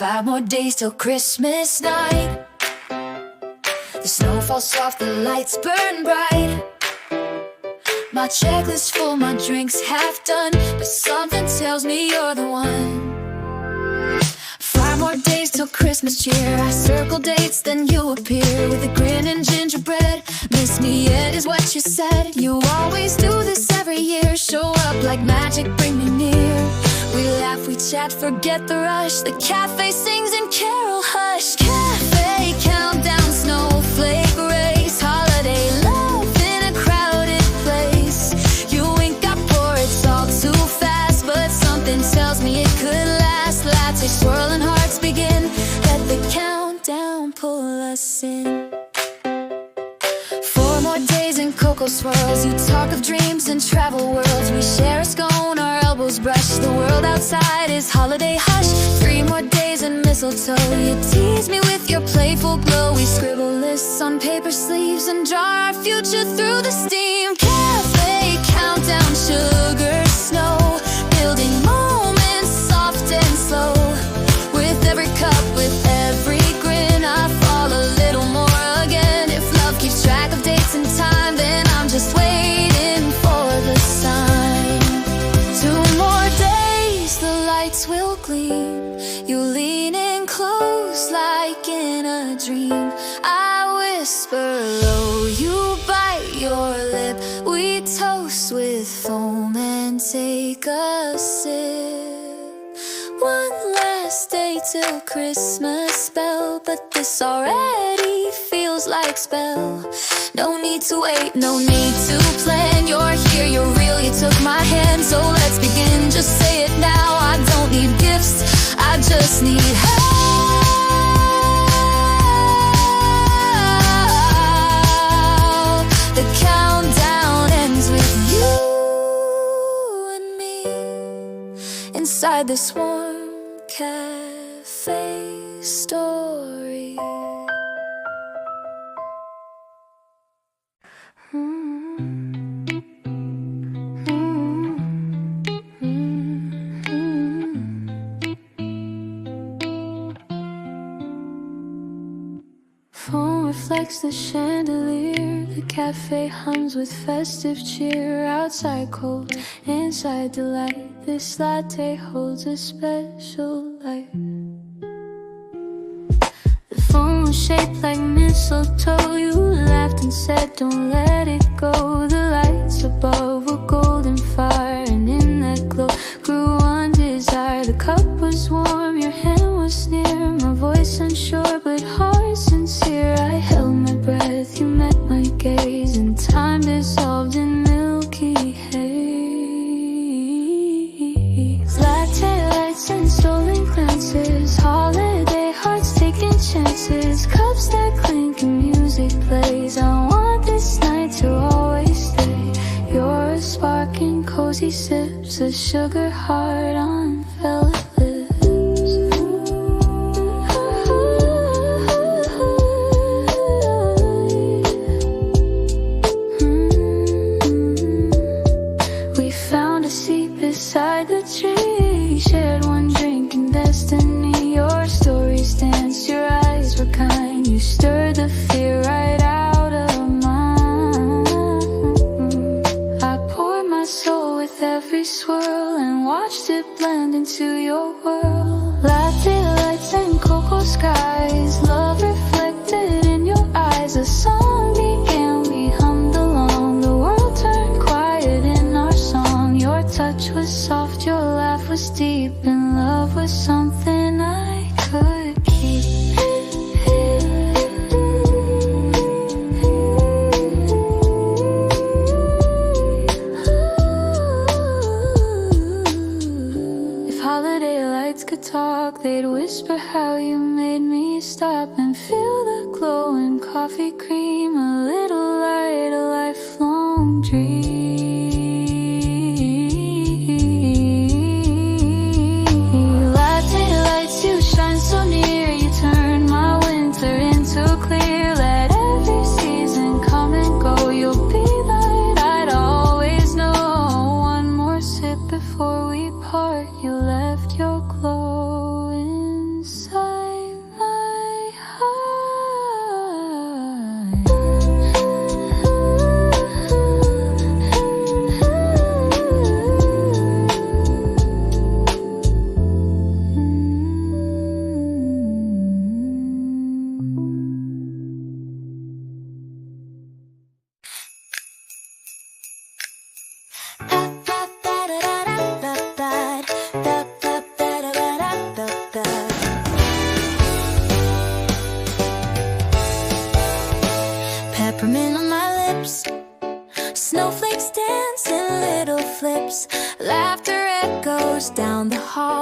5 more days till Christmas night. The snow falls soft, the lights burn bright. My checklist full, my drinks half done, but something tells me you're the one. 5 more days till Christmas cheer. I circle dates, then you appear with a grin and gingerbread. Miss me yet is what you said. You always do this every year. Show up like magic, bring me near. We laugh, we chat, forget the rush. The cafe sings and carol hush. Cafe countdown, snowflake race. Holiday love in a crowded place. You wink, I pour, it's all too fast, but something tells me it could last. Latte swirling, hearts begin. Let the countdown pull us in. 4 more days and cocoa swirls. You talk of dreams and travel worlds. We share a scone, our elbows brush. The world outside is holiday hush. 3 more days and mistletoe. You tease me with your playful glow. We scribble lists on paper sleeves and draw our future through the steam. Cafe countdown, sugar snow. Building moments soft and slow. With every cup, with every grin, I fall a little more again. If love keeps track of dates and time, then I'm just waiting for the sign. 2 more days, the lights will gleam. You lean in close like in a dream. I whisper low, you bite your lip. We toast with foam and take a sip. 1 last day till Christmas bell, but this already feels like spell. No need to wait, no need to plan. You're here, you're real, you took my hand, so let's begin. Just say it now, I don't need gifts, I just need help. The countdown ends with you and me inside this warm cafe story. Phone reflects the chandelier. The cafe hums with festive cheer. Outside cold, inside delight. This latte holds a special light. The phone was shaped like mistletoe. You laughed and said, don't let it go. The lights above were golden fire, and in that glow grew one desire. The cup was warm, your hand was near. My voice unsure, but heart sincere. I held my breath, you met my gaze, and time dissolved in milky haze. Latte lights and stolen glances. Holiday hearts taking chances. Cups that clink and music plays. I want this night to always stay. You're a spark in cozy sips. A sugar heart on velvet lips. We found a seat beside the tree. Shared one drink and destiny. Your stories danced, your eyes were kind. You stirred the fear right out of mine. I poured my soul with every swirl and watched it blend into your world. Latte lights and cocoa skies. Love reflected in your eyes. A song began, we hummed along. The world turned quiet in our song. Your touch was soft, your laugh was deep, and love was something I could keep. If holiday lights could talk, they'd whisper how you made me stop and feel the glow in coffee cream. A little light, a lifelong dream. Latte lights, you shine so near. You turn my winter into clear. Let every season come and go. You'll be light, I'd always know. One more sip before we part. You left your glow inside.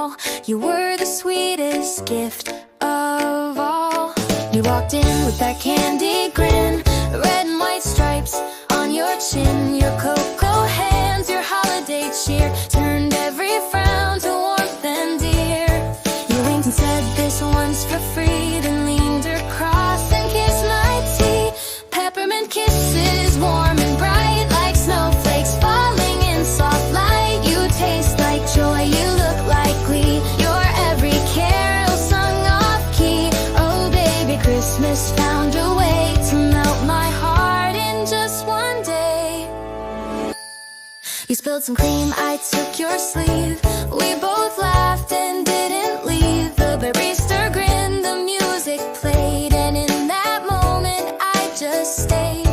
fall. You were the sweetest gift of all. You walked in with that candy grin, red and white stripes on your chin. Your cocoa hands, your holiday cheer turned every frown to warmth and dear. You winked and said this one's for free, then leaned across and kissed my tea. Peppermint kisses, warm and bright like snowflakes falling in soft light. You taste like joy, you look like glee. Your every carol sung off key. Oh baby, Christmas found a way to melt my heart in just one day. You spilled some cream, I took your sleeve. We both laughed and didn't leave. The barista grinned, the music played, and in that moment I just stayed.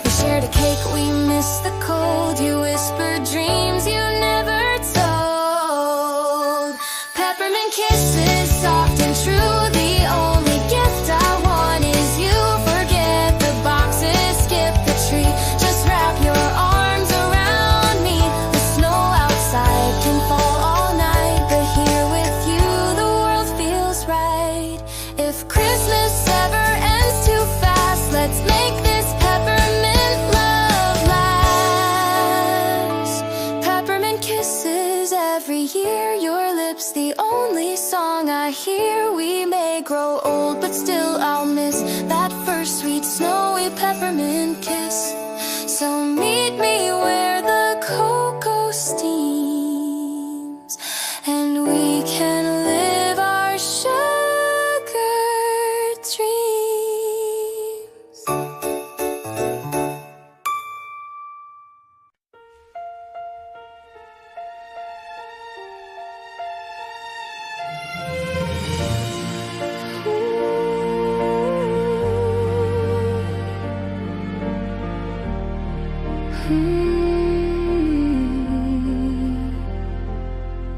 We shared a cake, we missed the cold. You whispered dreams you never told. Peppermint kisses, soft and true. The only gift I want is you. Forget the boxes, skip the tree. Just wrap your arms around me. The snow outside can fall all night, but here with you the world feels right. If Christmas ever ends too fast, let's make this peppermint love last. Peppermint kisses every year, your lips the only song I hear. We may grow old, but still I'll miss that first sweet snowy peppermint kiss. So meet me where the cocoa steams, and we can live our sugar dreams.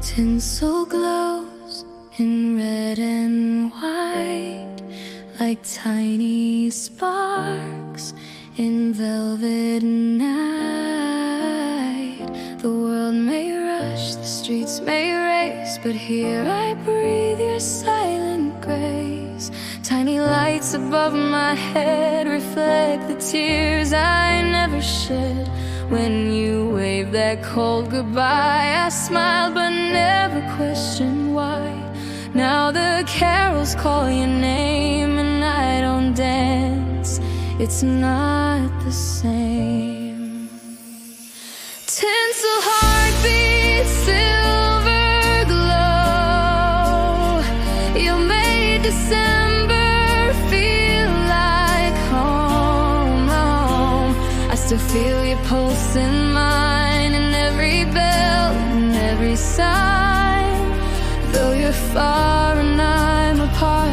Tinsel glows in red and white like tiny sparks in velvet night. The world may rush, the streets may race, but here I breathe your silent grace. Tiny lights above my head reflect the tears I never shed. When you waved that cold goodbye, I smiled but never questioned why. Now the carols call your name and I don't dance. It's not the same. Tinsel heartbeat, silver glow. You made December feel like home, home. I still feel your pulse in mine, and every bell and every sign. Though you're far and I'm apart,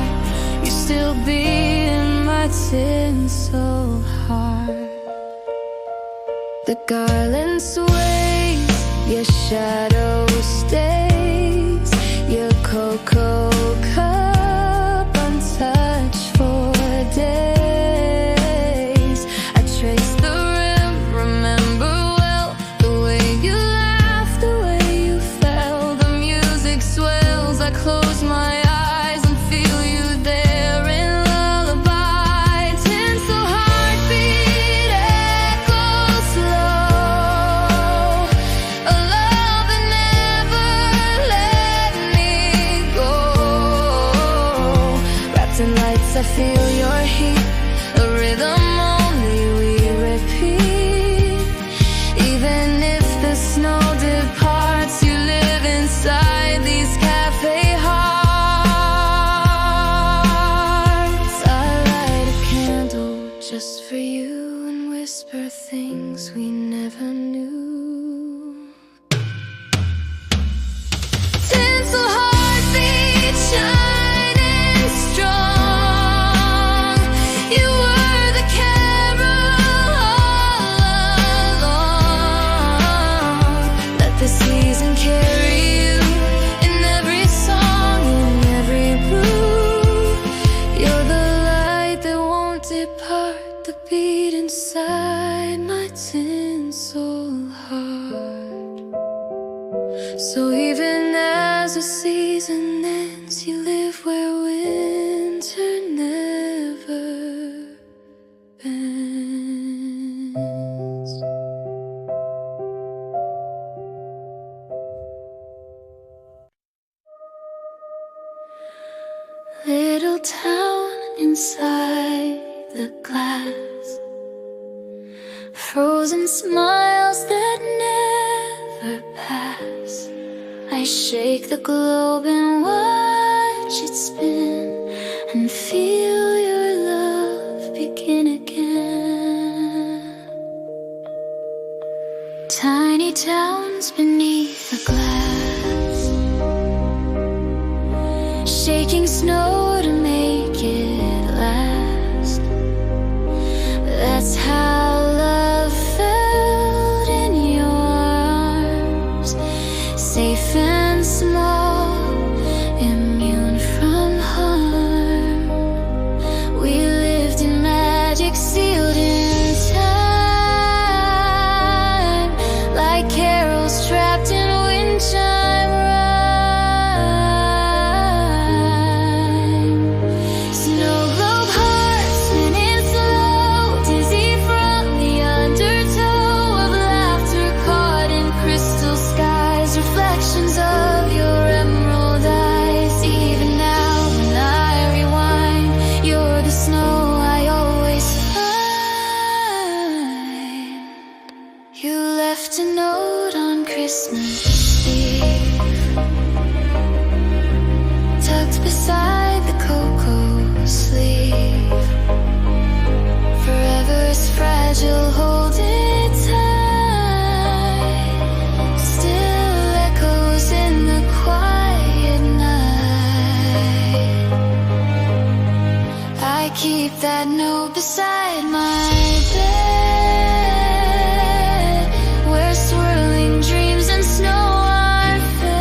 you still beat in my tinsel heart. The garland sways, your shadow stays, your cocoa cup untouched for days. I trace the rim, remember well the way you laughed, the way you fell. The music swells, I close my eyes and feel you there in lullaby. Tinsel heartbeat echoes low, a love that never let me go. Wrapped in lights, I feel your heat, a rhythm only we repeat. Even if the snow departs, you live inside these cafe hearts. I light a candle just for you and whisper things we never knew. Tinsel heartbeat shining strong. You were the where winter never ends. Little town inside the glass, frozen smiles that never pass. I shake the globe and watch it spin and feel your love begin again. Tiny towns beneath the glass, shaking snow to make it last. That's how love felt in your arms, safe and small, immune from harm. We lived in magic sealed in time, like carols trapped in wind chime rhyme. Snow globe hearts spinning slow, dizzy from the undertow of laughter caught in crystal skies, reflections of your emerald eyes. Even now when I rewind, you're the snow I always find. You left a note on Christmas Eve, tucked beside the cocoa sleeve. Forever is fragile, hold it tight. Still echoes in the quiet night. I keep that note beside my bed, where swirling dreams and snow are fed.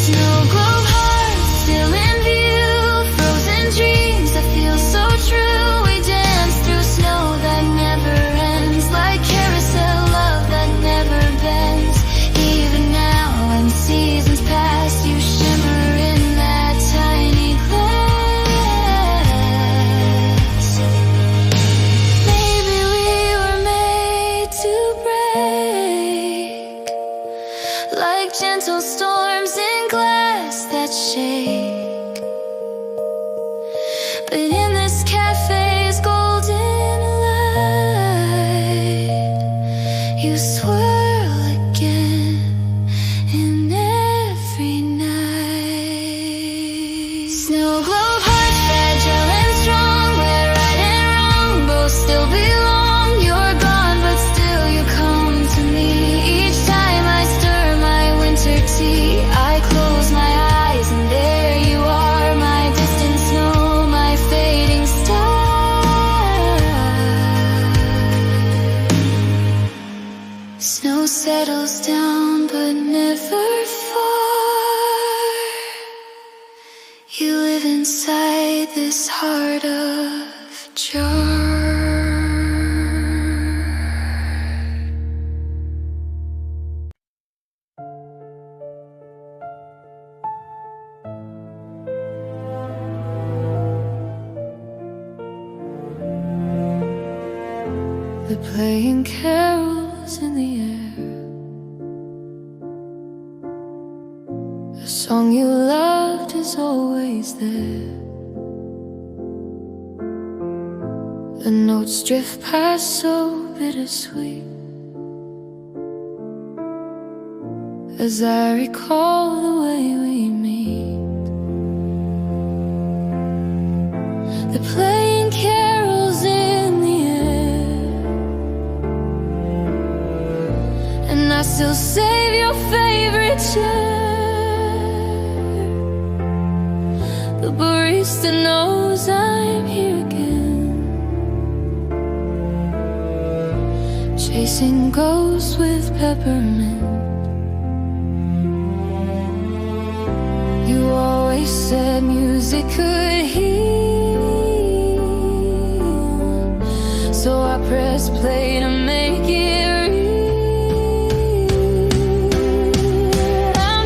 Snow globe hearts still in view, frozen dreams that feel so true. We dance through snow that never ends, like carousel love that never bends. Even now when seasons pass, you shimmer in that tiny glass. Maybe we were made to break, like gentle storms in glass that shake. But in this cafe's golden light, you swirl again in every night. Snow globe hearts fragile and strong, where right and wrong both still belong. You're gone, but still you come to me. Each time I stir my winter tea, I close my eyes and there you are, my distant snow, my fading star. Snow settles down, but never far. You live inside this heart of jar. They're playing carols in the air, a song you loved is always there. The notes drift past so bittersweet, as I recall the way we meet. They're playing carols in the air, and I still save your favorite chair. The barista knows I'm here again, chasing ghosts with peppermint. You always said music could heal, so I press play to make it real. I'm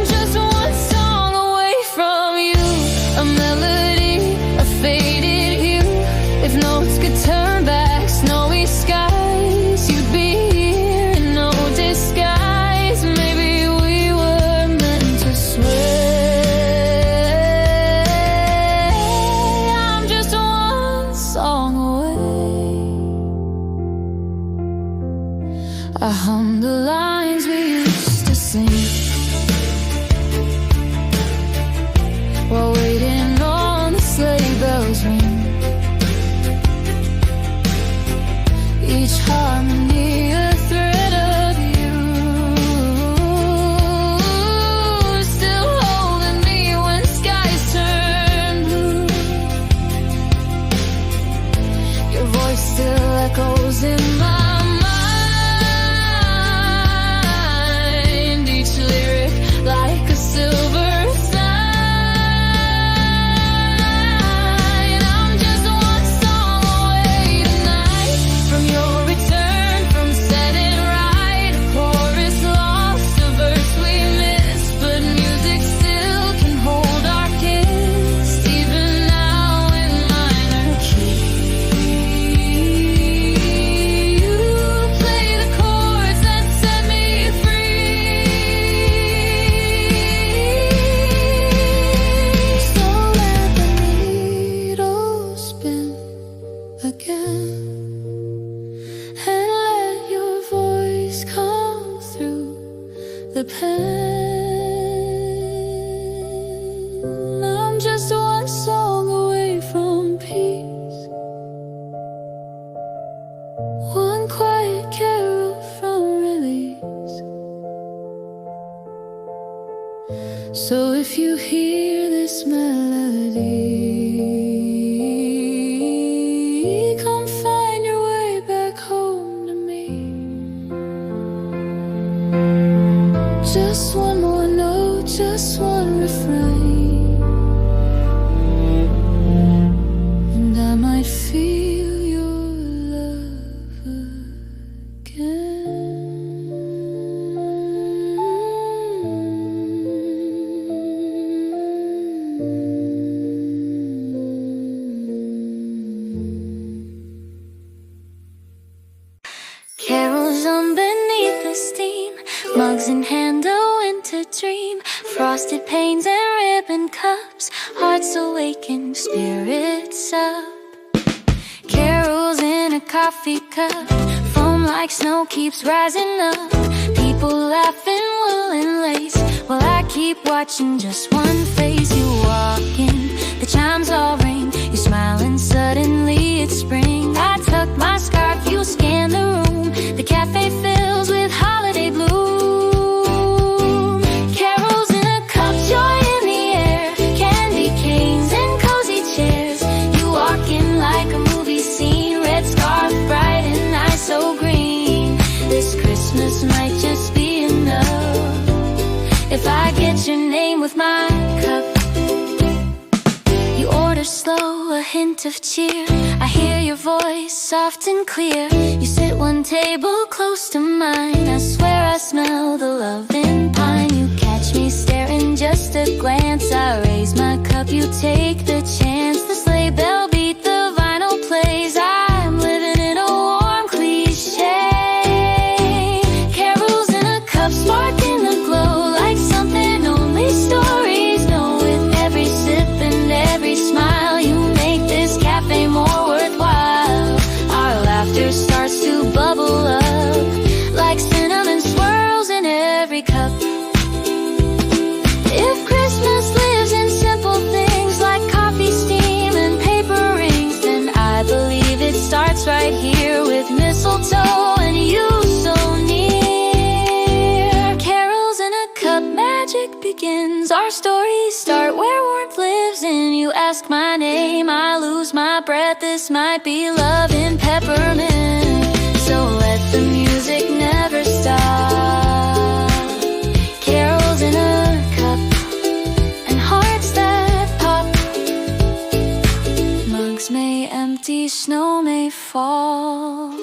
So if you hear this melody, come find your way back home to me. Just one more note, just one refrain, and I might feel your love again. Carols on beneath the steam, mugs in hand, a winter dream, frosted panes and ribbon cups, hearts awaken, spirits up. Carols in a coffee cup, foam like snow keeps rising up. People laughing, wool and lace, while I keep watching just one face. You walk in, the chimes all ring, you smile and suddenly it's spring. I tuck my scarf, you scan the room, the cafe fills with holiday bloom. Carols in a cup, joy in the air, candy canes and cozy chairs. You walk in like a movie scene, red scarf bright and eyes so green. This Christmas might just be enough if I get your name with my cup. You order slow, a hint of cheer, I hear your voice soft and clear. You sit one table close to mine, I swear I smell the love and pine. You catch me staring, just a glance, I raise my cup, you take the chance. The sleigh bell beat, the vinyl plays, I'm living in a warm cliche. Carols in a cup, spark in the glow, like something only stories know. With every sip and every smile, you make this cafe more worthwhile. Our laughter starts to bubble up, like cinnamon swirls in every cup. If Christmas lives in simple things like coffee steam and paper rings, then I believe it starts right here with mistletoe and you so near. Carols in a cup, magic begins. Our stories start where warmth lives in. You ask my name, I lose my breath. This might be love in peppermint. So let the music never stop. Carols in a cup, and hearts that pop. Mugs may empty, snow may fall,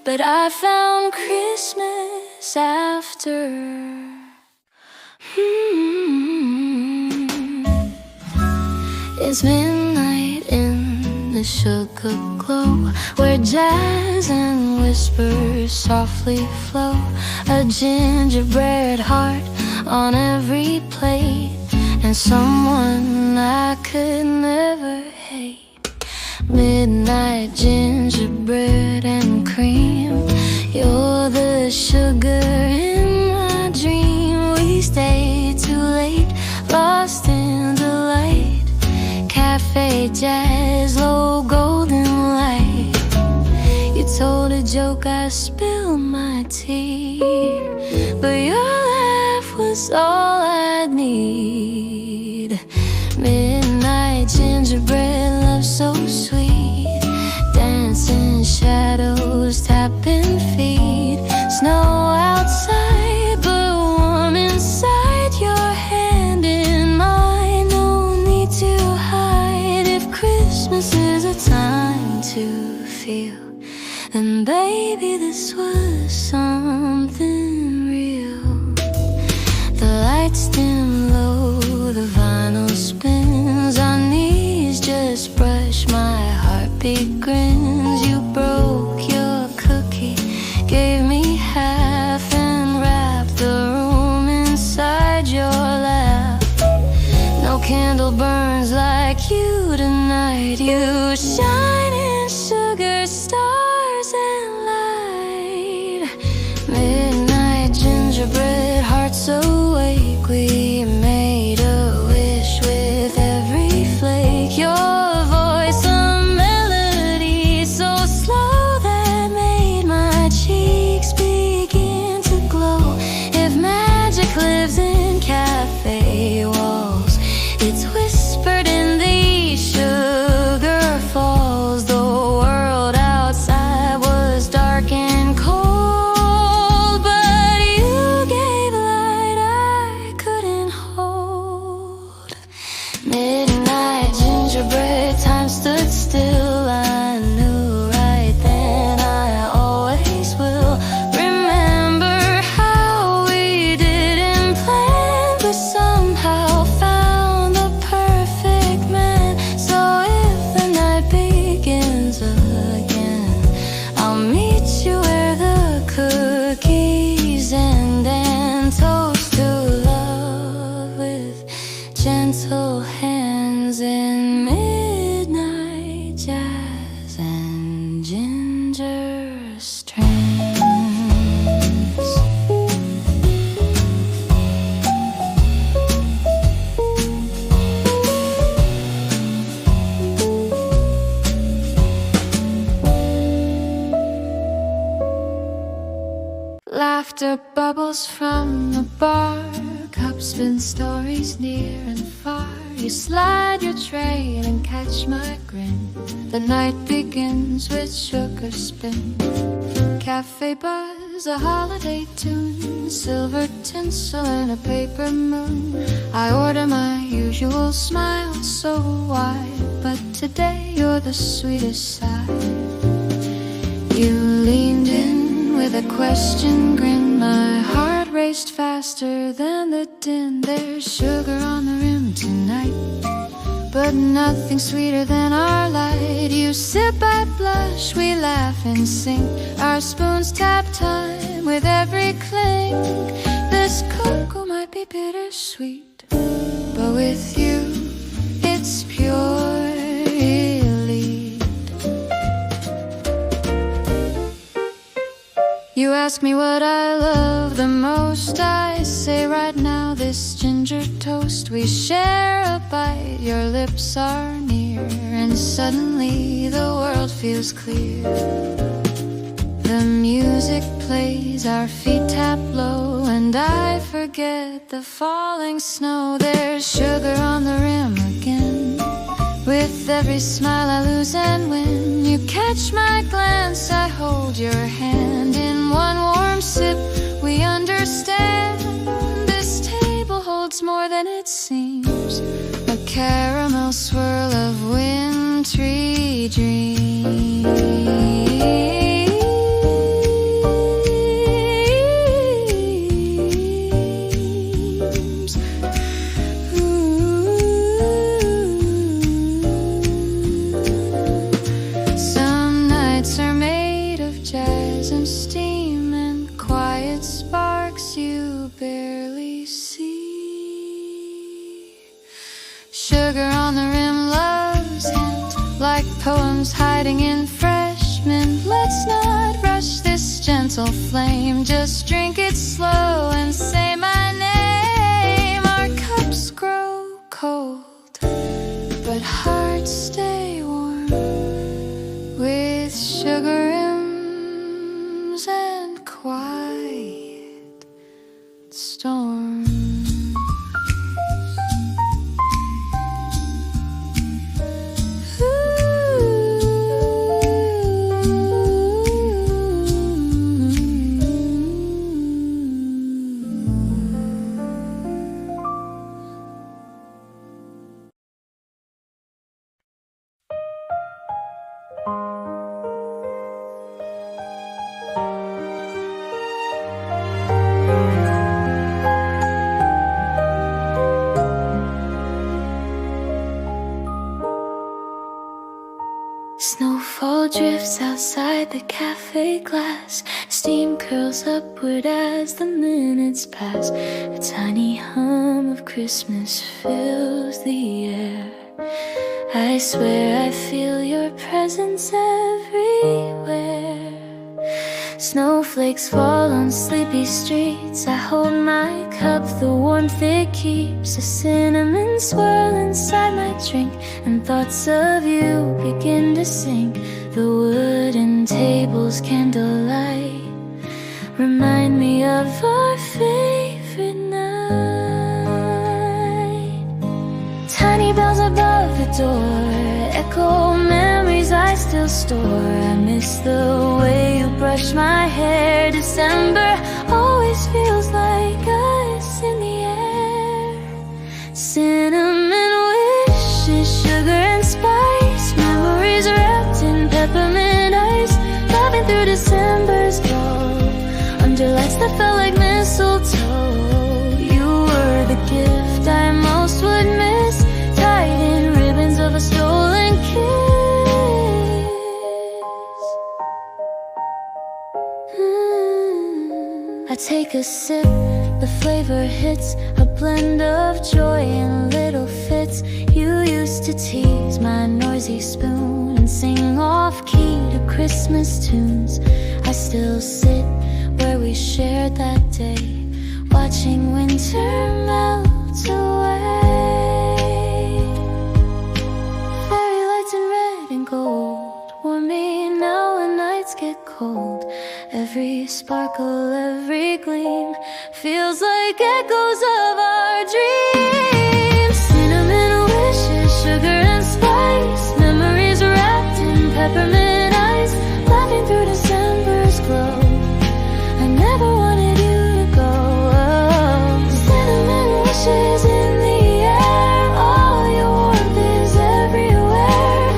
but I found Christmas after. It's midnight in the sugar glow, where jazz and whispers softly flow. A gingerbread heart on every plate, and someone I could never hate. Midnight gingerbread and cream, you're the sugar in my dream. We stay too late, lost in the light. Cafe jazz, low golden light. You told a joke, I spilled my tea, but your laugh was all I'd need. Midnight gingerbread love so sweet, dancing shadows, tapping feet. Snow outside, but warm inside. Your hand in mine, no need to hide. If Christmas is a time to feel, then baby this was something real. The lights dim low, the vinyl spins, our knees just brush, my heartbeat grins. You broke your cookie, gave me half, and wrapped the room inside your lap. No candle burns like you tonight. You shine in sugar, stars and light. Midnight gingerbread hearts awake. We made a wish with every flake. Your voice a melody so slow that made my cheeks begin to glow. If magic lives in Laughter bubbles from the bar, cups spin stories near and far. You slide your tray and catch my grin. The night begins with sugar spin. Cafe buzz, a holiday tune, silver tinsel and a paper moon. I order my usual smile so wide, but today you're the sweetest side. You leaned in with a question grin. My heart raced faster than the din. There's sugar on the rim tonight, but nothing sweeter than our light. You sip, I blush, we laugh and sing. Our spoons tap time with every clink. This cocoa might be bittersweet, but with you, it's pure elite. You ask me what I love the most, I say right now this ginger toast. We share a bite, your lips are near, and suddenly the world feels clear. The music plays, our feet tap low, and I forget the falling snow. There's sugar on the rim again. With every smile I lose and win. You catch my glance, I hold your hand. In one warm sip we understand. This table holds more than it seems. A caramel swirl of wintry dreams. Sugar on the rim, love's hint, like poems hiding in fresh mint. Let's not rush this gentle flame, just drink it slow and say my name. Our cups grow cold, but hearts stay warm, with sugar rims and quiet storms. Snowfall drifts outside the cafe glass. Steam curls upward as the minutes pass. A tiny hum of Christmas fills the air. I swear I feel your presence everywhere. Snowflakes fall on sleepy streets. I hold my cup, the warmth it keeps. A cinnamon swirl inside my drink, and thoughts of you begin to sing. The wooden table's candlelight remind me of our favorite night. Tiny bells above the door echo memories I still store. I miss the way you brush my hair. December always feels like ice in the air. Cinnamon wishes, sugar and spice, memories wrapped in peppermint ice. Driving through December's cold, under lights that felt like mistletoe. You were the gift I most would miss, tied in ribbons of a stolen kiss. I take a sip, the flavor hits, a blend of joy and little fits. You used to tease my noisy spoon and sing off-key to Christmas tunes. I still sit where we shared that day, watching winter melt away. Fairy lights in red and gold warm me now when nights get cold. Every every sparkle, every gleam feels like echoes of our dreams. Cinnamon wishes, sugar and spice, memories wrapped in peppermint ice, laughing through December's glow. I never wanted you to go. Cinnamon wishes in the air, all your warmth is everywhere.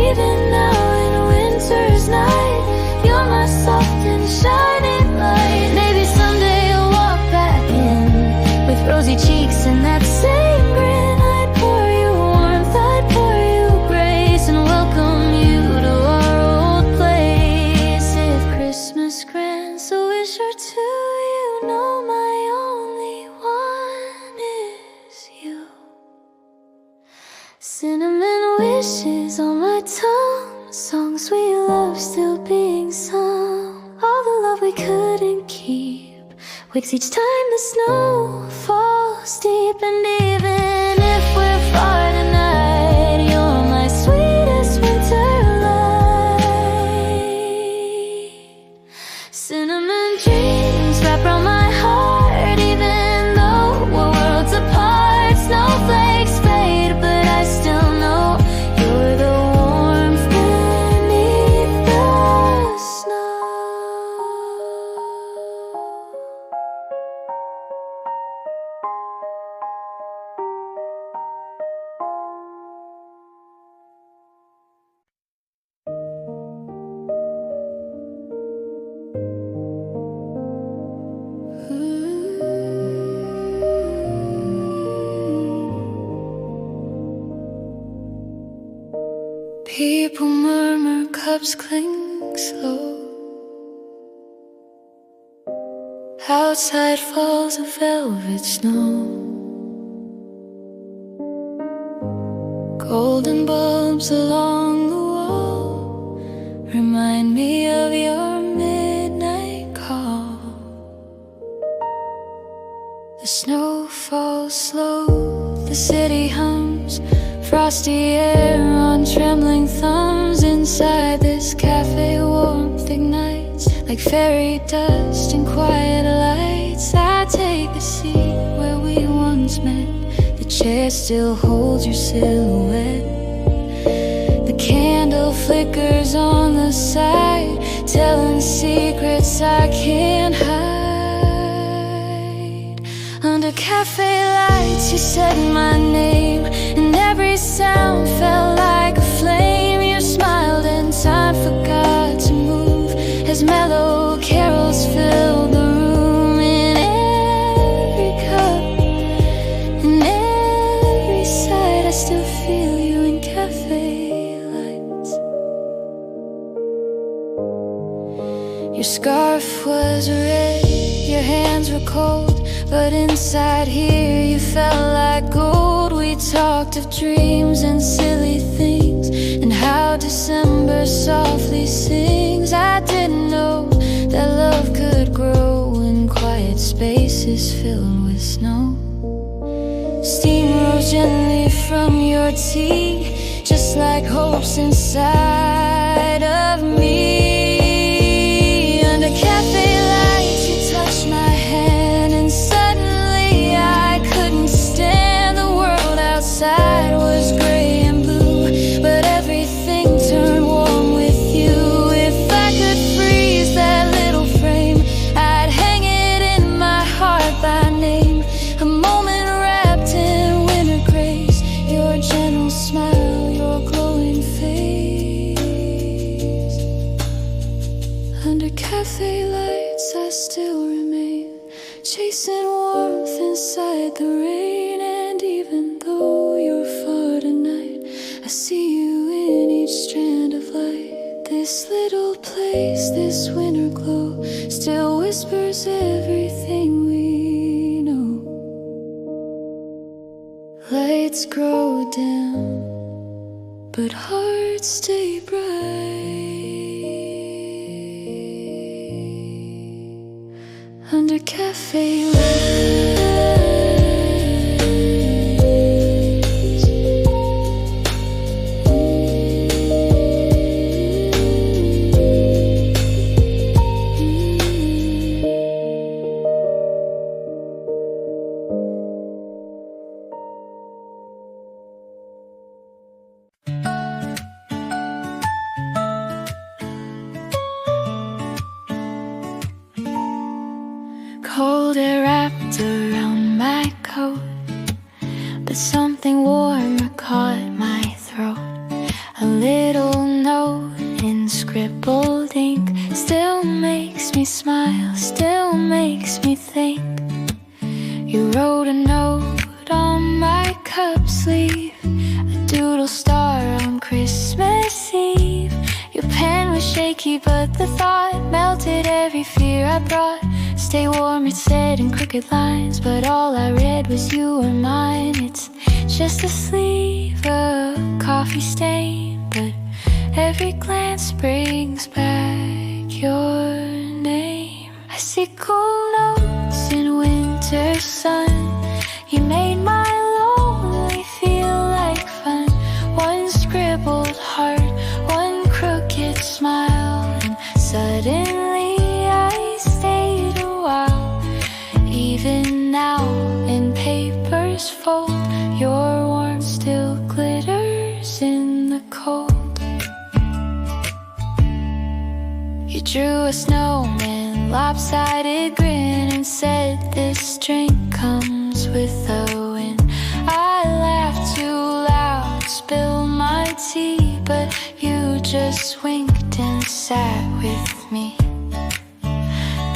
Even now in winter's night, you're my soft and shining light. Maybe someday you'll walk back in with rosy cheeks and that same grin. I'd pour you warmth, I'd pour you grace, and welcome you to our old place. If Christmas grants a wish or two, you know my only one is you. Cinnamon wishes on my tongue, songs we love still being sung. All the love we couldn't keep wakes each time the snow falls deep. And even if we're far tonight, you're my sweetest winter light. Cinnamon dreams wrap around my heart, even though we're worlds apart. Snowflakes fade, but I still know you're the warmth beneath the snow. People murmur, cups clink slow. Outside falls a velvet snow. Golden bulbs along the wall remind me of your midnight call. The snow falls slow, the city hums, frosty air on trembling thumbs. Inside this cafe, warmth ignites like fairy dust and quiet lights. I take a seat where we once met. The chair still holds your silhouette. The candle flickers on the side, telling secrets I can't hide. Under cafe lights you said my name, and every sound felt like a flame. You smiled and time forgot to move as mellow carols filled the room. In every cup, in every sight, I still feel you in cafe lights. Your scarf was red, your hands were cold, but inside here you felt like gold. We talked of dreams and silly things, and how December softly sings. I didn't know that love could grow in quiet spaces filled with snow. Steam rose gently from your tea, just like hopes inside of me. Under cafe lights you touched my hand, and suddenly I couldn't stand. The world outside was gray and blue, but everything turned warm with you. If I could freeze that little frame, I'd hang it in my heart by name. A moment wrapped in winter grace, your gentle smile, your glowing face. Under cafe lights I still remain, chasing warmth inside the rain. And even though you're far tonight, I see you in each strand of light. This little place, this winter glow, still whispers everything we know. Lights grow dim, but hearts stay bright. Under cafe lights. wrapped around my coat, but something warmer caught my throat. A little note in scribbled ink still makes me smile, still makes me think. You wrote a note on my cup sleeve, a doodle star on Christmas Eve. Your pen was shaky, but the thought melted every fear I brought. Stay warm, it said in crooked lines, but all I read was you were mine. It's just a sleeve, a coffee stain, but every glance brings back your name. I see cool notes in winter sun. You made my lonely feel like fun. One scribbled heart, one crooked smile, and suddenly I stayed a while. Even now in papers fold, your warmth still glitters in the cold. You drew a snowman, lopsided grin, and said this drink comes with the wind. I laughed too loud, spilled my tea, but you just winked and sat with me.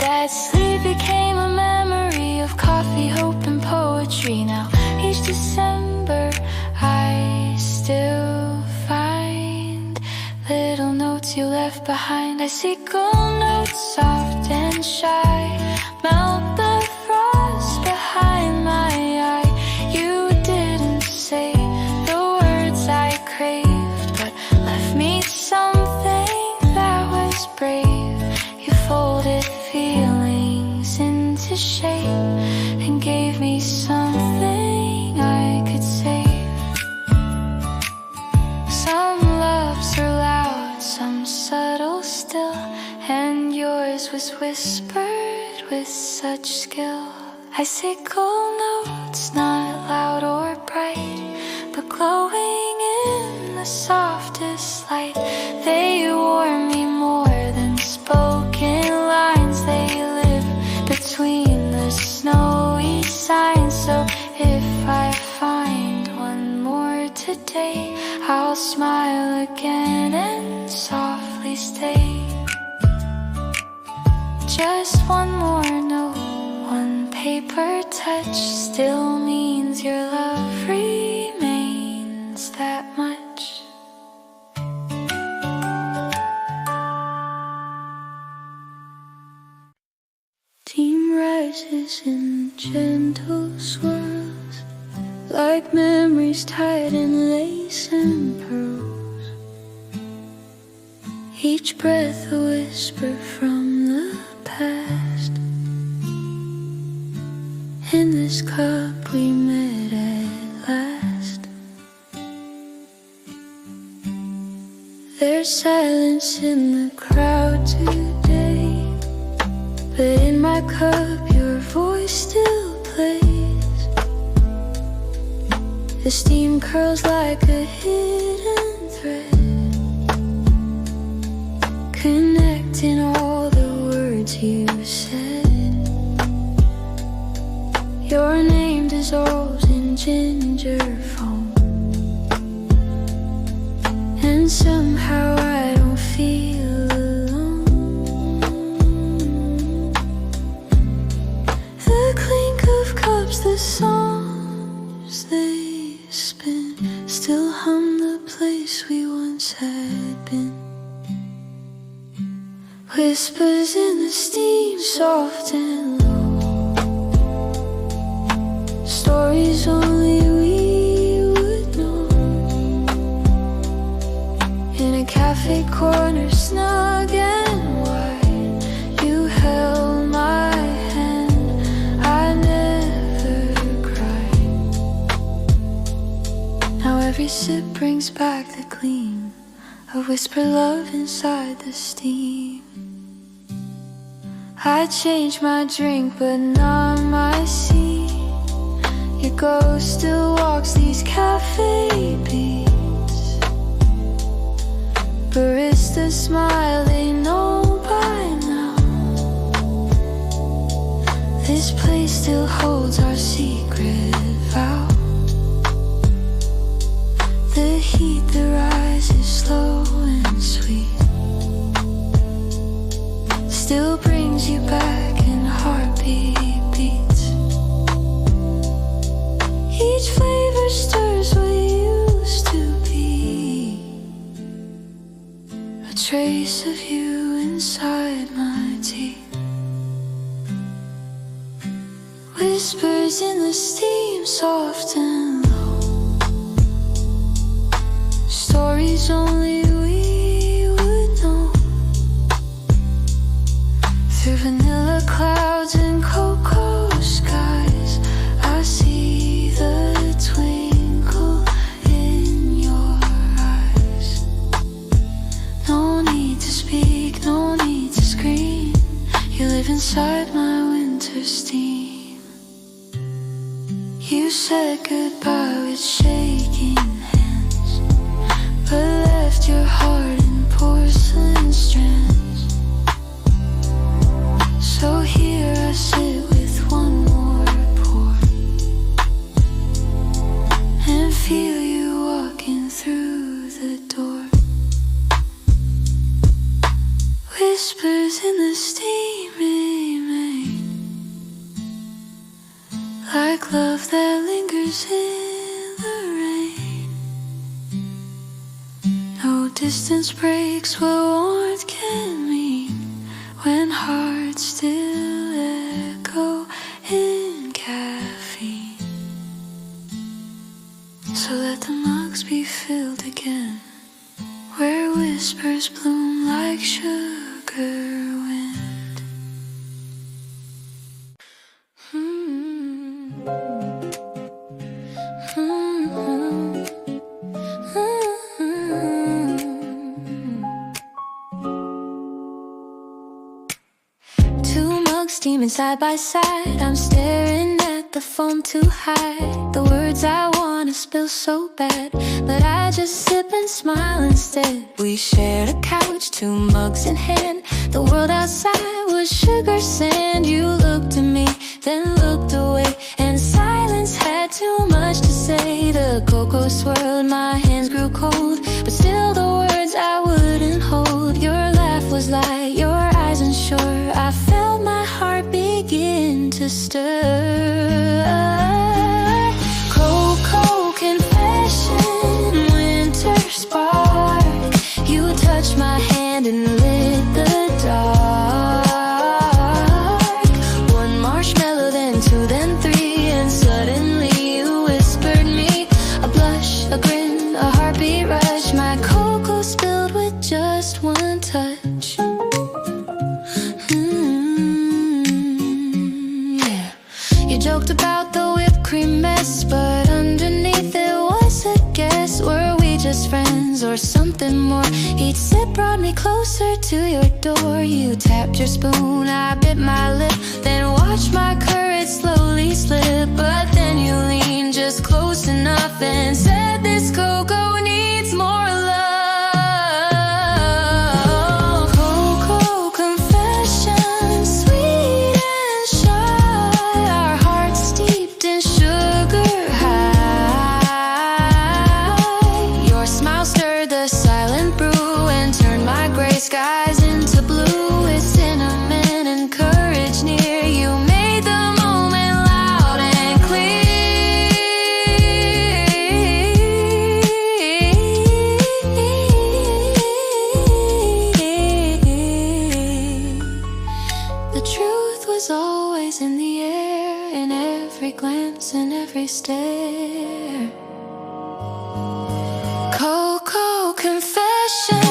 That sleep became a memory of coffee, hope, and poetry. Now each December I still find little notes you left behind. I see cool notes, soft and shy, melt the frost behind my eye. You didn't say the words I craved, but left me something that was brave. You folded feelings into shape and gave me something I could save. Some loves are loud, some subtle still, and yours was whispered with such skill. I say cool notes, not loud or bright, but glowing in the softest light. They warm me more than spoken lines. They live between the snowy signs. So if I find one more today, I'll smile again and softly stay. Just one more note, one paper touch, still means your love remains that much. Steam rises in gentle swirls, like memories tied in lace and pearls. Each breath a whisper from the past. In this cup we met at last. There's silence in the crowd today, but in my cup your voice still plays. The steam curls like a hidden thread, connecting all the words you said. Your name dissolves in ginger foam, and somehow I don't feel alone. The clink of cups, the songs they spin, still hum the place we once had been. Whispers in the steam, soft and low, stories only we would know. In a cafe corner, snug and wide, you held my hand. I never cried. Now every sip brings back the gleam of whispered love inside the steam. I changed my drink, but not my seat. Your ghost still walks these cafe beats. Baristas smile, they know by now. This place still holds our secret vow. The heat that rises slow and sweet still brings you back in heartbeat beats. Each flavor stirs what used to be, a trace of you inside my teeth. Whispers in the steam, soft and low, stories only we would know. Through vanilla clouds and cocoa skies, I see the twinkle in your eyes. No need to speak, no need to scream. You live inside my winter steam. You said goodbye with shaking hands, but left your heart in porcelain strands. So here I sit with one more pour and feel you walking through the door. Whispers in the steam remain, like love that lingers in the rain. No distance breaks what warmth can mean when hearts still echo in caffeine. So let the mugs be filled again, where whispers bloom like sugar wind. Two mugs steaming side by side, I'm staring at the phone to hide the words I wanna spill so bad, but I just sip and smile instead. We shared a couch, two mugs in hand. The world outside was sugar sand. You looked at me, then looked away, and silence had too much to say. The cocoa swirled, my hands grew cold, but still the words I wouldn't hold. Your laugh was light, your eyes unsure. I felt my heart begin to stir. Cocoa confession, winter spark. You touched my hand and lit the dark. One marshmallow, then two, then three, and suddenly you whispered me. A blush, a grin, a heartbeat rush. My cocoa spilled with just one touch. Yeah. You joked about the whipped cream mess, but underneath it was a guess. Were we just friends or something more? Each sip brought me closer to your door. You tapped your spoon, I bit my lip, then watched my courage slowly slip. But then you leaned just close enough and said, this cocoa needs more love. Cocoa confession, sweet and shy, our hearts steeped in sugar high. Your smile stirred the silent brew and turned my gray skies into blue. With cinnamon and courage near, you made the moment loud and clear. The truth was always in the air, in every glance and every stare. Cocoa confession,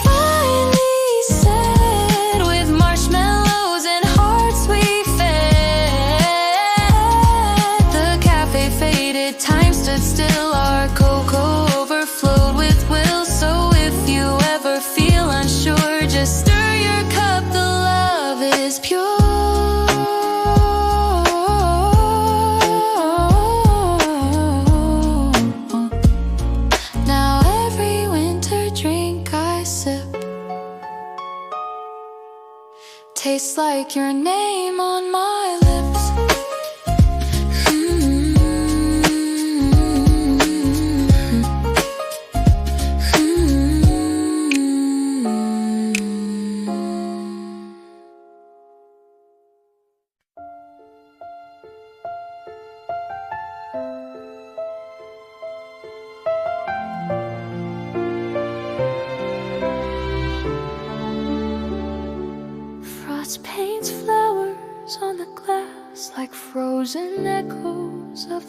finally said, with marshmallows and hearts we fed. The cafe faded, time stood still, our cocoa overflowed with will. So if you ever feel unsure, just stir your cup, the love is pure. Now every winter drink I sip tastes like your name on my lips.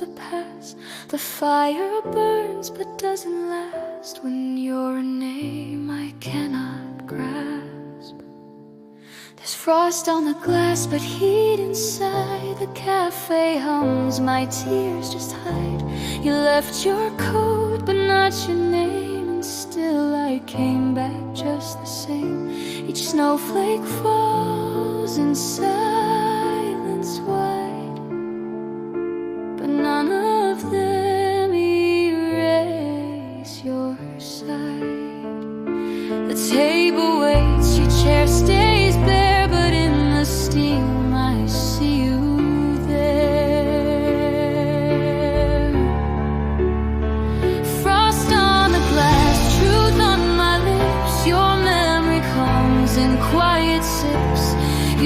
the past. The fire burns but doesn't last when you're a name I cannot grasp. There's frost on the glass but heat inside. The cafe hums, my tears just hide. You left your coat but not your name, and still I came back just the same. Each snowflake falls in silence wide, but none of them erase your side. The table waits, your chair stays bare, but in the steam I see you there. Frost on the glass, truth on my lips. Your memory comes in quiet sips.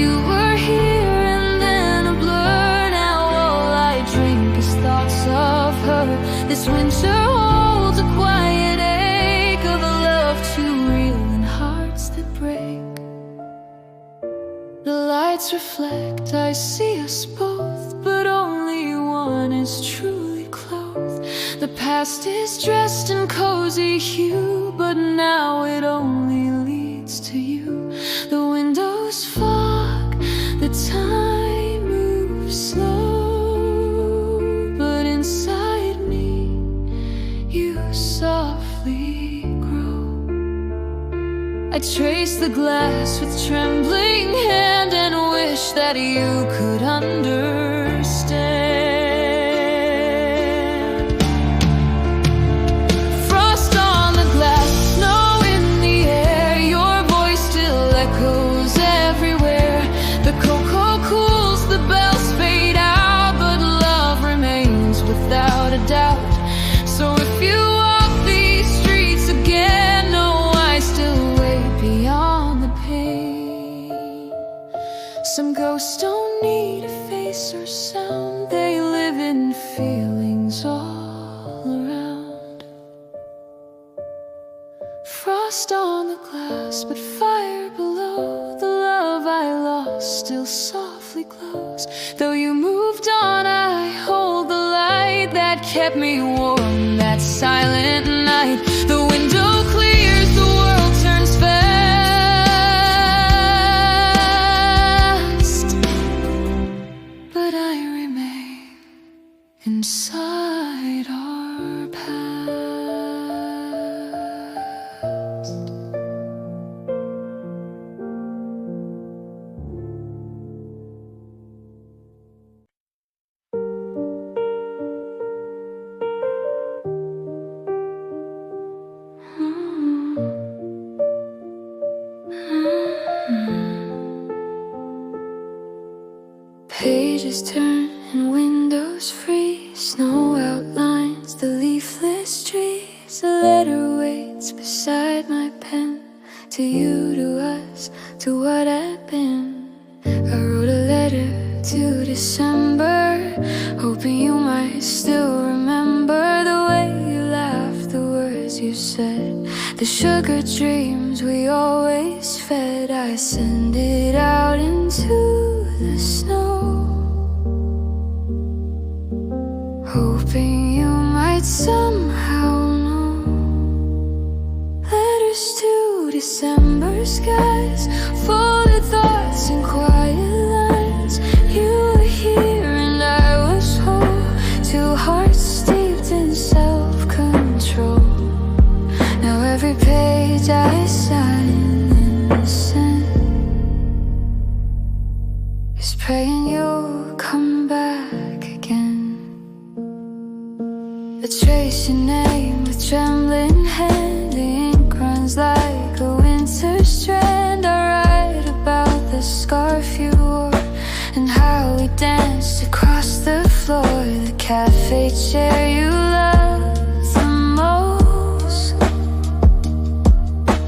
You were here and then a blur. Now all I drink is thoughts of her. This winter holds a quiet ache of a love too real and hearts that break. The lights reflect, I see us both, but only one is truly clothed. The past is dressed in cozy hue, but now it only leads to you. The windows fog, the time moves slow, but inside me you softly grow. I trace the glass with trembling hand and wish that you could understand. Frost on the glass, snow in the air. Your voice still echoes everywhere. The cocoa cools, the bells fade out, but love remains without a doubt. So if you walk these streets again, know I still wait beyond the pain. Some ghosts don't need a face or sound, they live in feelings all around. Frost on the glass, but fire below. The love I lost still softly glows. Though you moved on, I hold the light that kept me warm that silent night. The window clears, the world turns fast, but I remain inside our past. Pages turn and windows freeze. Snow outlines the leafless trees. A letter waits beside my pen. To you, to us, to what had been. I wrote a letter to December, hoping you might still remember the way you laughed, the words you said, the sugar dreams we always fed. I send it out into the snow, hoping you might somehow know. Letters to December skies, folded thoughts and quiet lines. You were here and I was whole, two hearts steeped in self-control. Now every page I sign and send is praying you'll come back again. I trace your name with trembling hand. The ink runs like a winter strand. I write about the scarf you wore and how we danced across the floor. The cafe chair you loved the most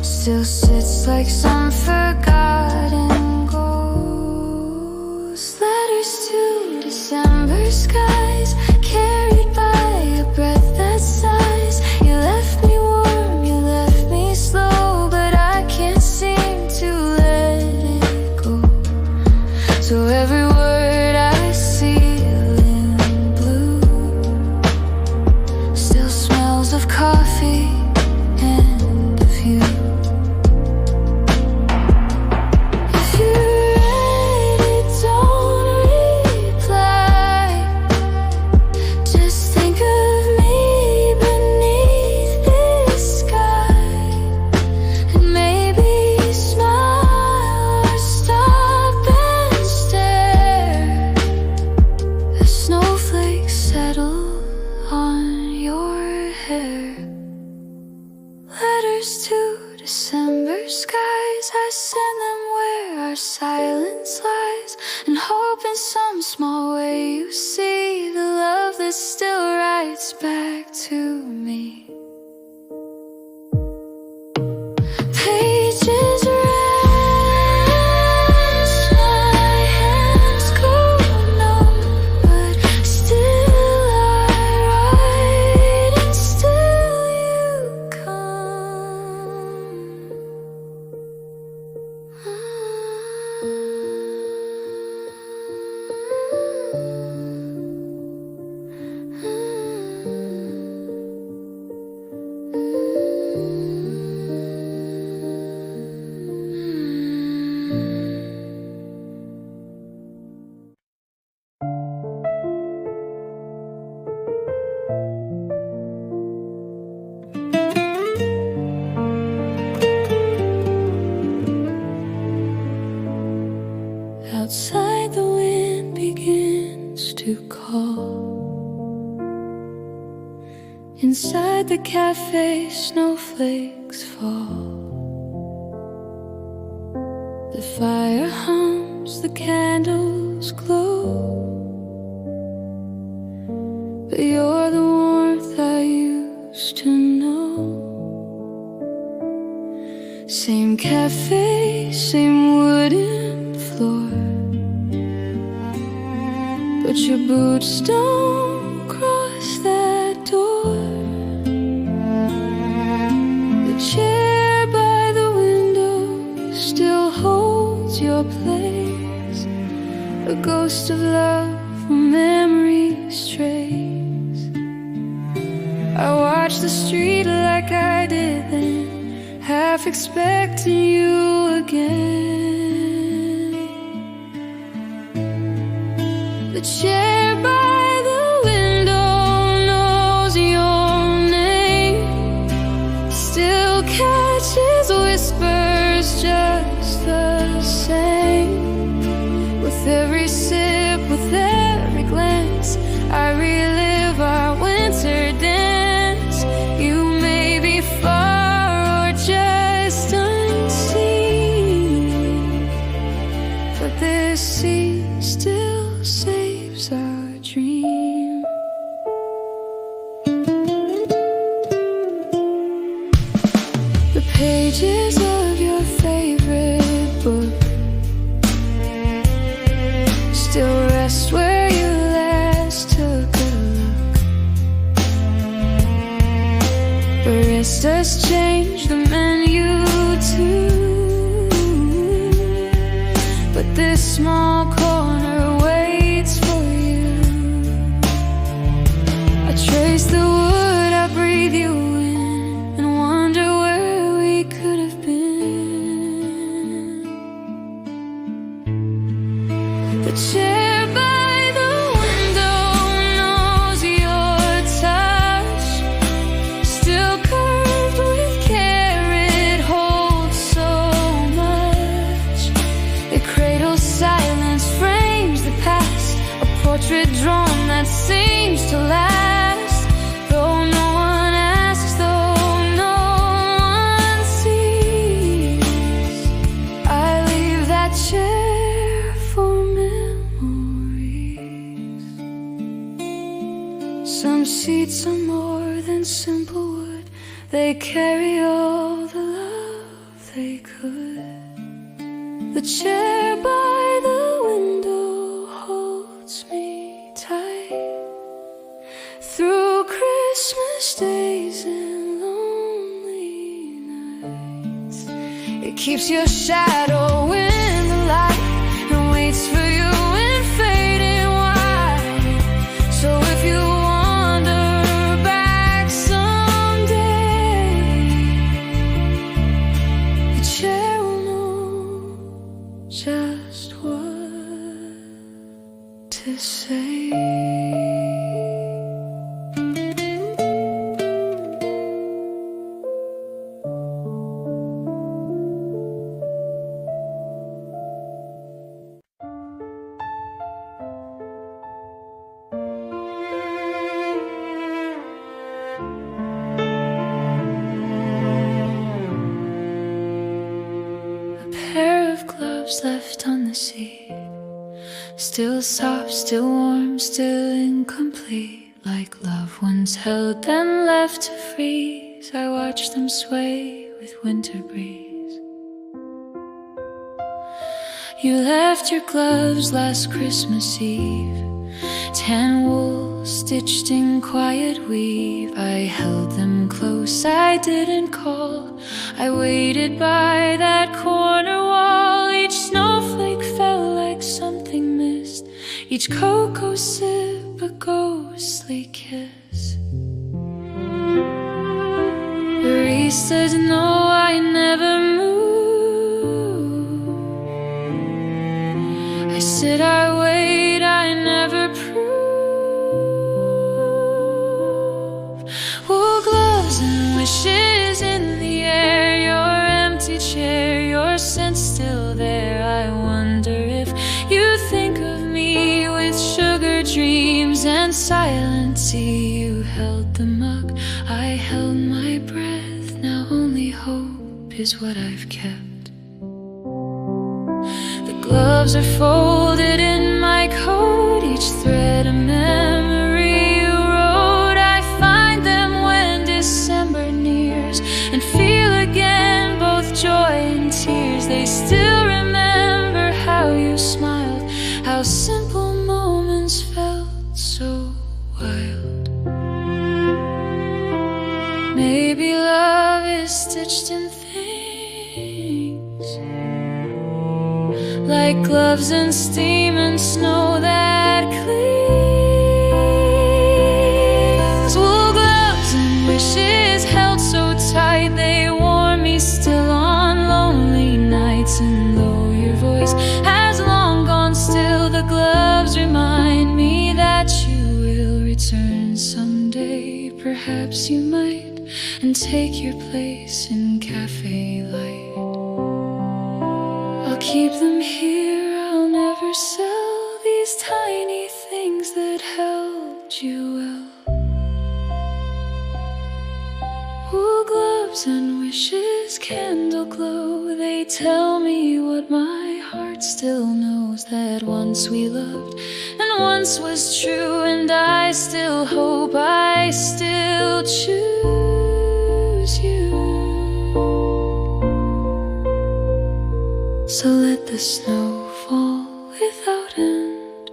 still sits like some forgotten ghost. Letters to December skies, carried by a breath that sighs. You left me warm, you left me slow, but I can't seem to let it go. So every word I seal in blue. lights back to me. Pages rest, my hands go numb, but still I write and still you come. Outside the wind begins to call. Inside the cafe snowflakes fall. The fire hums, the candles glow, but you're the warmth I used to know. Same cafe, same wooden floor, but your boots don't cross that door. The chair by the window still holds your place, a ghost of love from memory's trace. I watch the street like I did then, half expecting you again. The chair by the window knows your name, still catches whispers just the same. With every sip, with every glance, I relive our winter dance. You may be far or just unseen, but this scene still saves our dream. The pages of your favorite book still rest where you last took a look. Baristas change the menu too, but this small corner waits for you. I trace the wood, I breathe you in, and wonder where we could have been. The chair by the window knows your touch, still curved with care, it holds so much. It cradles silence, frames the past, a portrait drawn that seems to last. Though no one asks, though no one sees, I leave that chair for memories. Some seats are more than simple wood, they carry all the love they could. The chair by the window holds me tight through Christmas days and lonely nights. It keeps your shadow in the light and waits for you in fading white. So if you wander back someday, the chair will know just what to say. A pair of gloves left on the seat, still soft, still warm, still incomplete. like loved ones held and left to freeze. I watch them sway with winter breeze. You left your gloves last Christmas Eve, tan wool stitched in quiet weave. I held them close, I didn't call. I waited by that corner wall. Each snowflake fell like something missed, each cocoa sip a ghostly kiss. Baristas know I never move. I sit, I wait, I never prove. Wool gloves and wishes in the air, your empty chair, your scent still there. I wonder if you think of me with sugar dreams and silent tea. You held the mug, I held my breath. Now only hope is what I've kept. The gloves are folded in my coat, each thread a memory you wrote. I find them when December nears and feel again both joy and tears. They still remember how you smiled, how simple moments felt so wild. Maybe love is stitched in things like gloves and steam and snow that clings. Wool gloves and wishes held so tight, they warm me still on lonely nights. And though your voice has long gone still, the gloves remind me that you will return someday. Perhaps you might, and take your place in cafe light. I'll keep them here, I'll never sell these tiny things that held you well. Wool gloves and wishes, candle glow, they tell me what my heart still knows, that once we loved and once was true. And I still hope, I still choose you. So let the snow fall without end,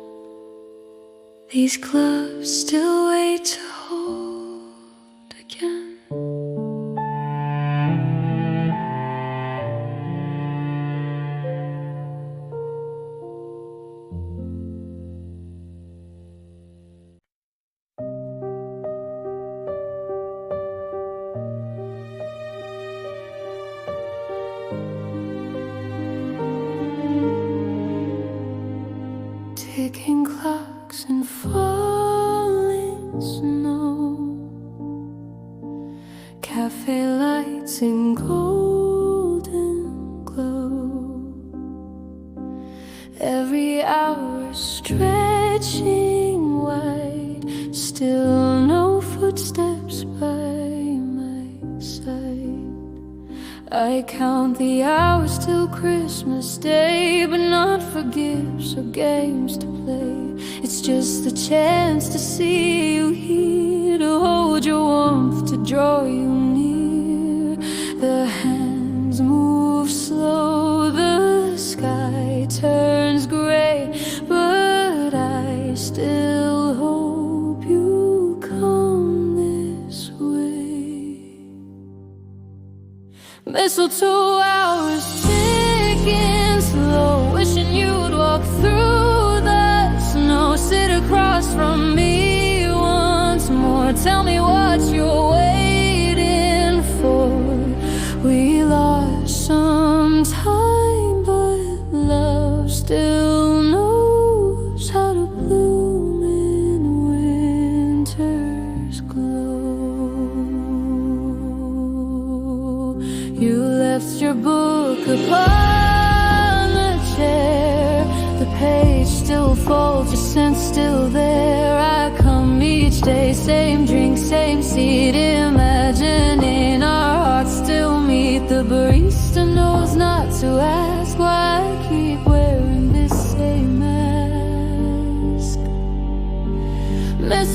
these gloves still wait to hold again. Ticking clocks and falling snow, cafe lights in golden glow, every hour stretching wide, still no footsteps by my side. I count the hours till Christmas Day, but not for gifts or games to play. It's just the chance to see you here, to hold your warmth, to draw you near. The hands move slow, the sky turns gray, but I still hope you come this way. Mistletoe hours ticking slow, wishing you'd walk through the snow. Sit across from me once more, tell me what you're waiting for. We lost some time, but love still knows how to bloom in winter's glow. You left your book upon the chair, the page still folds, your scent still there. I come each day, same drink, same seat, imagining our hearts still meet. The barista knows not to ask why I keep wearing this same mask.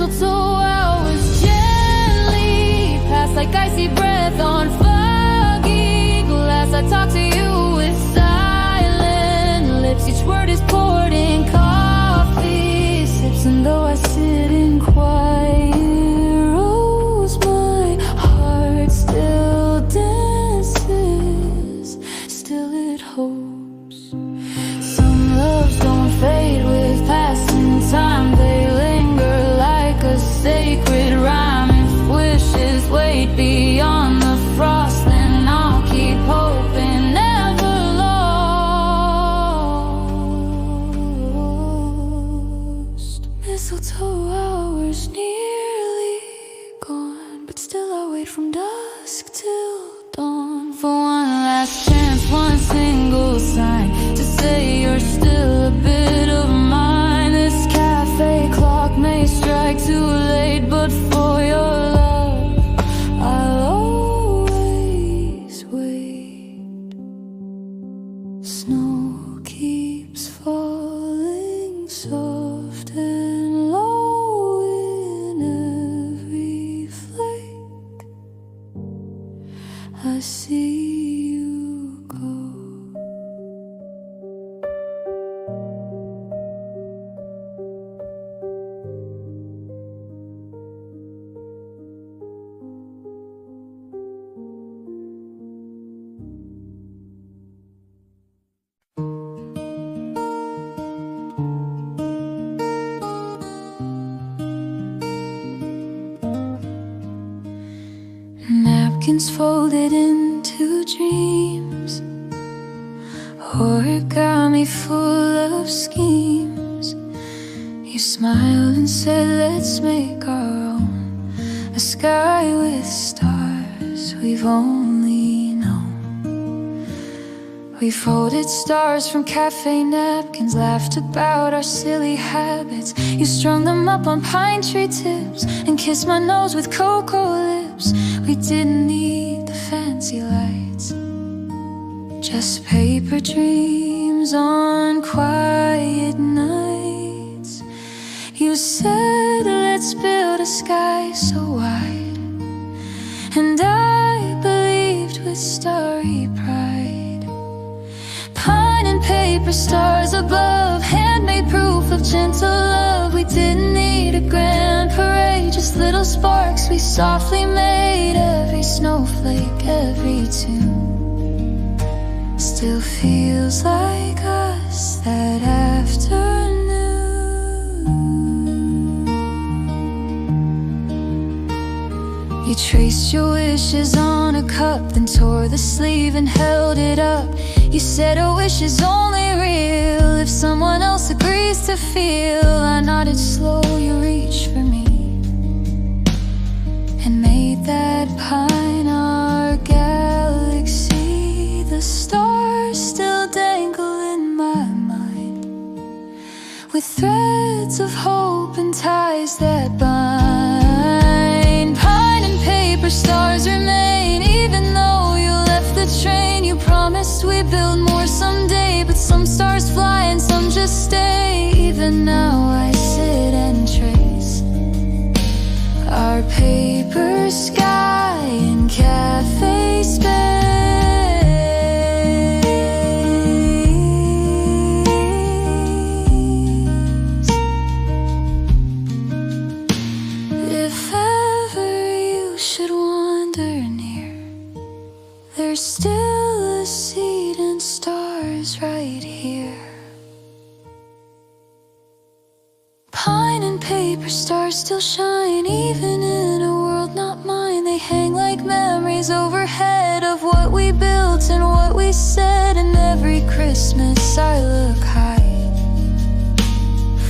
mistletoe hours gently pass like icy breath on foggy glass. I talk to you with silent lips. Each word is poured in coffee sips. And though I sit in quiet rows, my heart still dances. Still it hopes. Some loves don't fade with passing time. They linger like a sacred rhyme. If wishes wait beyond the frost, then I'll keep hoping, never lost. Mistletoe hours nearly gone, but still I wait from dusk till dawn for one last chance, one single sign to say you're still a bit of mine. This cafe clock may strike too late, but for your love I'll always wait. Snow keeps falling soft and low in every flake. I see you go. Napkins folded into dreams, origami full of schemes. You smiled and said, let's make our own, a sky with stars we've only known. We folded stars from cafe napkins, laughed about our silly habits. You strung them up on pine tree tips and kissed my nose with cocoa lips. We didn't need the fancy lights, just paper dreams on quiet nights. You said, let's build a sky so wide, and I believed with starry pride. Pine and paper stars above, handmade proof of gentle love. We didn't need a grand parade, just little sparks we softly made. Every snowflake, every tune still feels like us that afternoon. You traced your wishes on a cup, then tore the sleeve and held it up. You said a wish is only real if someone else agrees to feel. I nodded slow, you reached for me and made that pine our galaxy. The stars still dangle in my mind, with threads of hope and ties that bind. Pine and paper stars remain, even though you left the train. You promised we'd build more someday, but some stars fly and some just stay. Even now I sit and trace our paper sky in cafe space. If ever you should wander near, there's still a seat and stars right here. Pine and paper stars still shine, even in a world not mine. They hang like memories overhead of what we built and what we said. And every Christmas I look high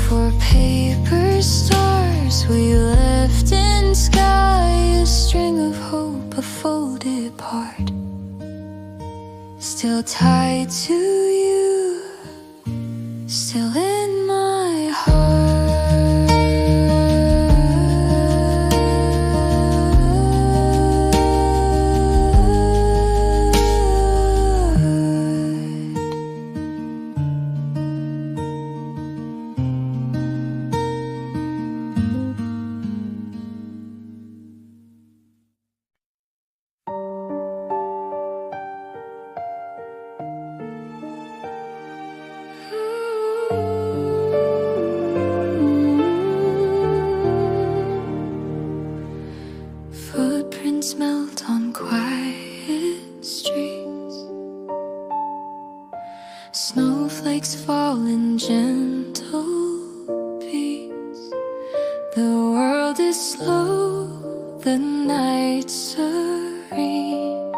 for paper stars we left in sky. A string of hope, a folded part, still tied to you, still in my heart. Footprints melt on quiet streets. Snowflakes fall in gentle beats. The world is slow, the night's serene.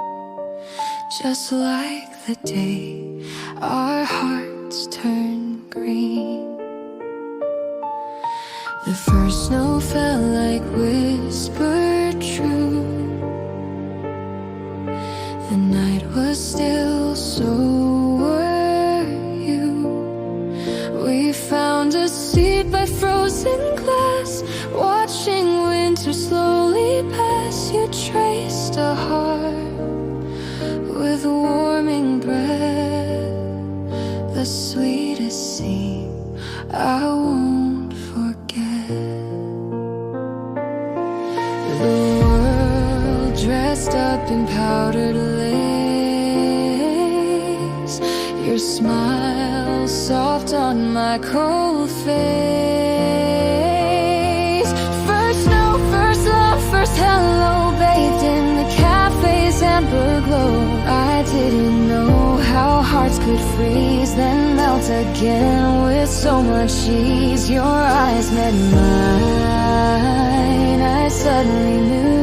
Just like the day our hearts turn green. The first snow fell like whispered truth. The night was still, so were you. We found a seat by frozen glass, watching winter slowly pass. You traced a heart with warming breath, the sweetest scene I won't forget. The world dressed up in powdered lace, your smile soft on my cold face. First snow, first love, first hello, bathed in the cafe's amber glow. I didn't know how hearts could freeze, then melt again with so much ease. Your eyes met mine, I suddenly knew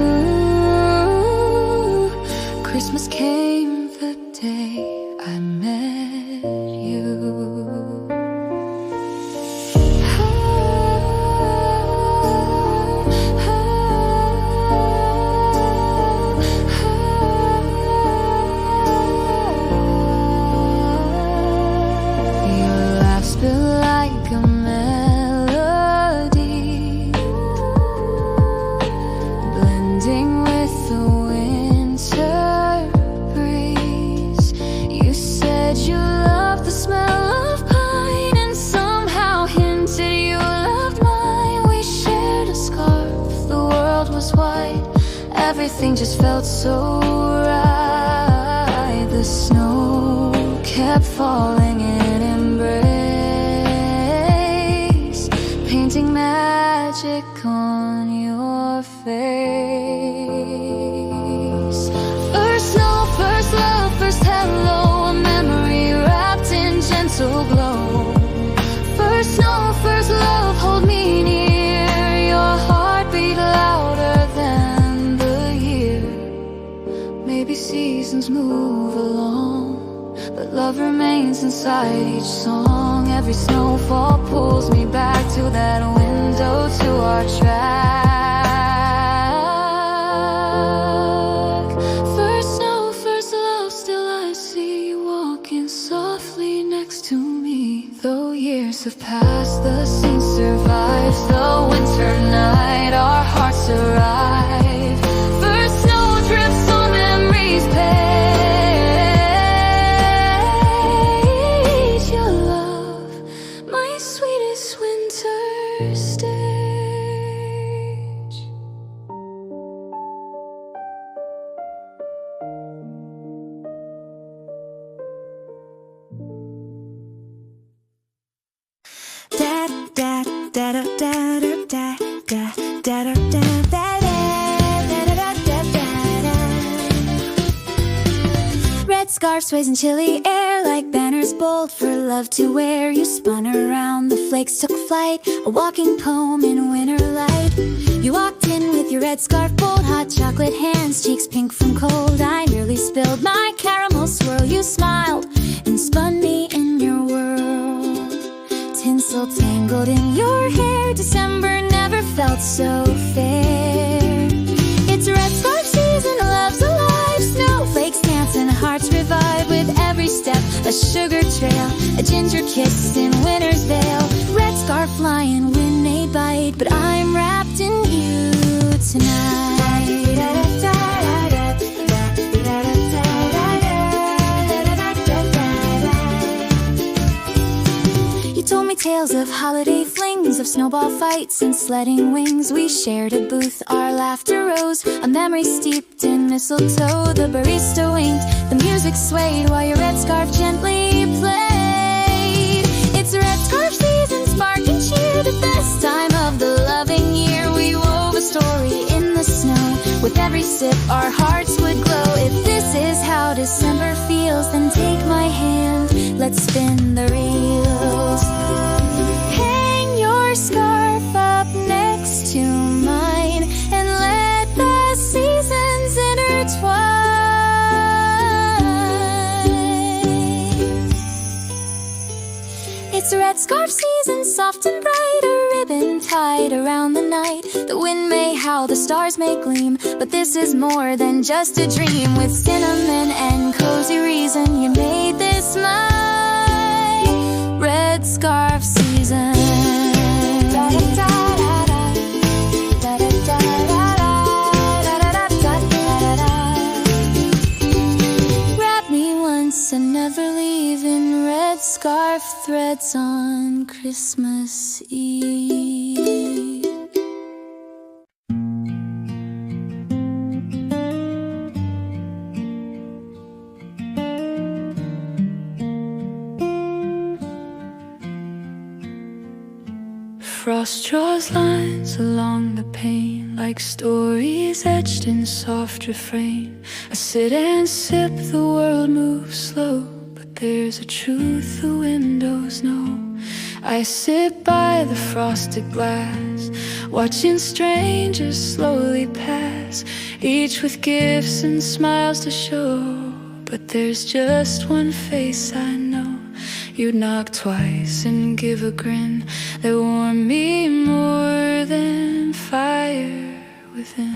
Christmas came the day I met you. Everything just felt so right. The snow kept falling in embrace, painting magic on your face. First snow, first love, first hello, a memory wrapped in gentle glow. First snow, first love, hold me near. Your heart beat louder than maybe seasons move along, but love remains inside each song. Every snowfall pulls me back to that window, to our track. First snow, first love, still I see you walking softly next to me. Though years have passed, the scene survives the winter night. Our hearts arrive. First snow drips on memories page. Your love, my sweetest winter stage. Da da da da da da da da da da da. Red scarf sways in chilly air like banners bold for love to wear. You spun around, the flakes took flight, a walking poem in winter light. You walked in with your red scarf bold, hot chocolate hands, cheeks pink from cold. I nearly spilled my caramel swirl. You smiled and spun me in your world. Tinsel tangled in your hair, December never felt so fair. It's red scarf season, love's alive. Snowflakes dance and hearts revive with every step. A sugar trail, a ginger kiss in winter's veil. Red scarf flying, wind may bite, but I'm wrapped in you tonight. You told me tales of holiday flings, of snowball fights and sledding wings. We shared a booth, our laughter rose, a memory steeped in mistletoe. The barista winked, the music swayed while your red scarf gently played. It's red scarf season, spark and cheer, the best time of the loving year. We wove a story in the snow, With every sip our hearts would glow. If this is how December feels, then take my hand, let's spin the reels. Hang your scarf up next to mine and let the seasons intertwine. It's red scarf season, soft and bright, a ribbon tied around the night. The wind may howl, the stars may gleam, but this is more than just a dream. With cinnamon and cozy reason, you made this my red scarf season. Wrap me once and never leave in red scarf threads on Christmas Eve. Frost draws lines along the pane, like stories etched in soft refrain. I sit and sip, the world moves slow, but there's a truth the windows know. I sit by the frosted glass, watching strangers slowly pass, each with gifts and smiles to show. But there's just one face I know. You'd knock twice and give a grin that warmed me more than fire within.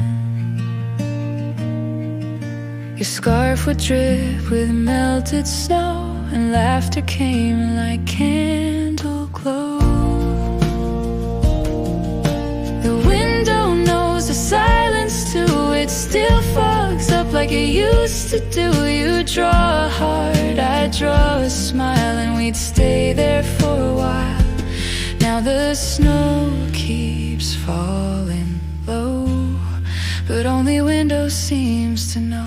Your scarf would drip with melted snow, and laughter came like candle glow. The window knows the silence too. It still fogs up like it used to do. You draw a heart, I draw a smile, and we'd stay there for a while. Now the snow keeps falling low, but only window seems to know.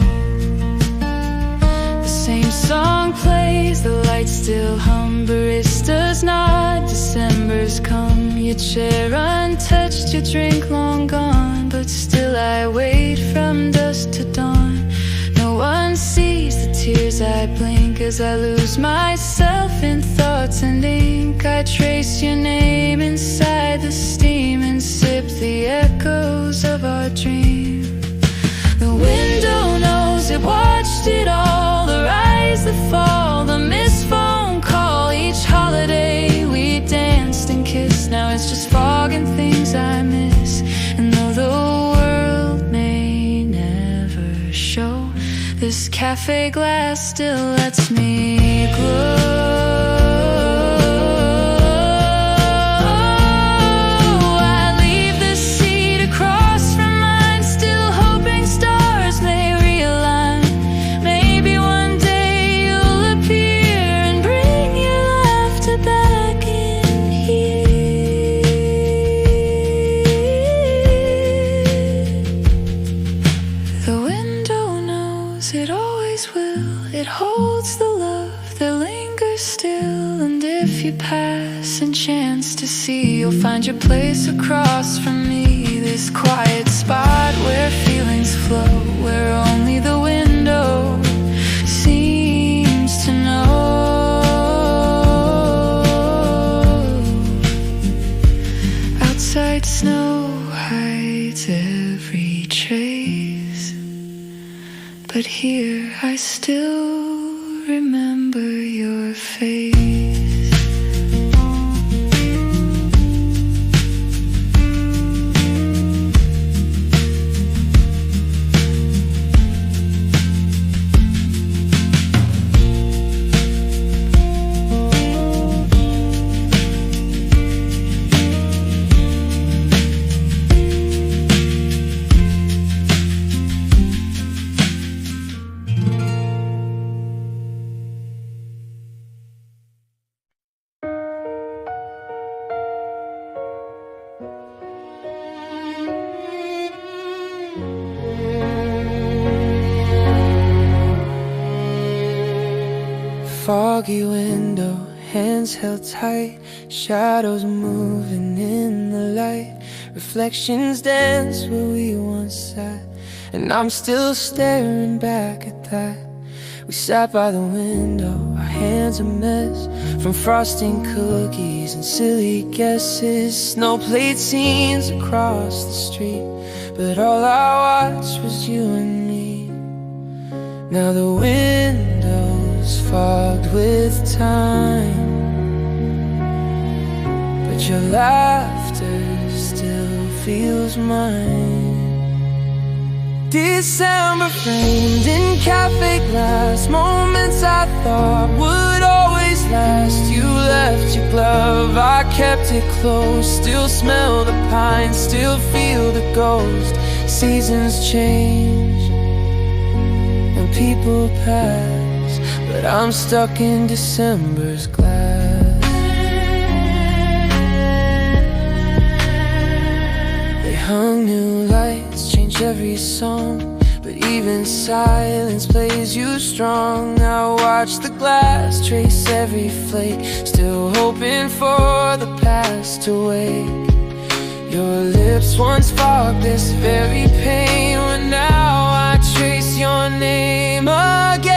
The same song plays, the lights still hum, baristas nod, December's come. Your chair untouched, your drink long gone, but still I wait from dusk to dawn. No one sees the tears I blink as I lose myself in thoughts and ink. I trace your name inside the steam and sip the echoes of our dream. The window knows it watched it all, the rise, the fall, the missed phone call. Each holiday we danced and kissed, now it's just fog and things I miss. And though the world may never show, this cafe glass still lets me glow. It always will, it holds the love that lingers still. And if you pass and chance to see, you'll find your place across from me. This quiet spot where feelings flow, where only the window seems to know. Outside snow hides every trace, but here I still remember your face. Foggy window, hands held tight, shadows moving in the light. Reflections dance where we once sat, and I'm still staring back at that. We sat by the window, our hands a mess, from frosting cookies and silly guesses. Snowplate scenes across the street, but all I watched was you and me. Now the window's fogged with time, but your laughter still feels mine. December framed in cafe glass, moments I thought would always last. You left your glove, I kept it close. Still smell the pine, still feel the ghost. Seasons change and people pass, but I'm stuck in December's glass. They hung new lights, changed every song, but even silence plays you strong. I watch the glass trace every flake, still hoping for the past to wake. Your lips once fogged this very pain, but now I trace your name again.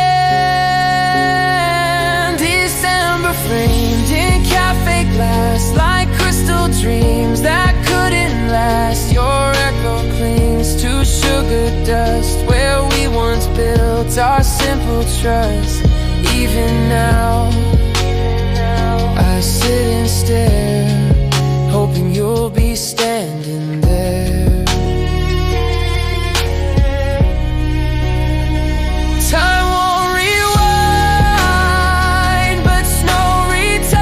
December framed in cafe glass, like crystal dreams that couldn't last. Your echo clings to sugar dust, where we once built our simple trust. Even now, I sit and stare, hoping you'll be standing there. Time won't rewind, but snow returns,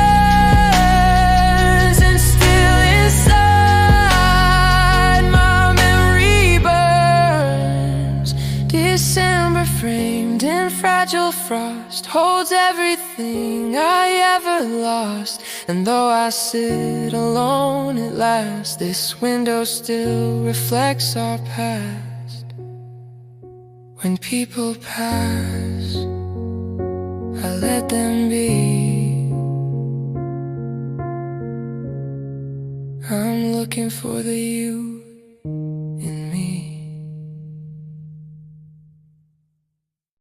and still inside my memory burns. December framed in fragile frost holds everything I ever lost. And though I sit alone at last, this window still reflects our past. When people pass, I let them be. I'm looking for the you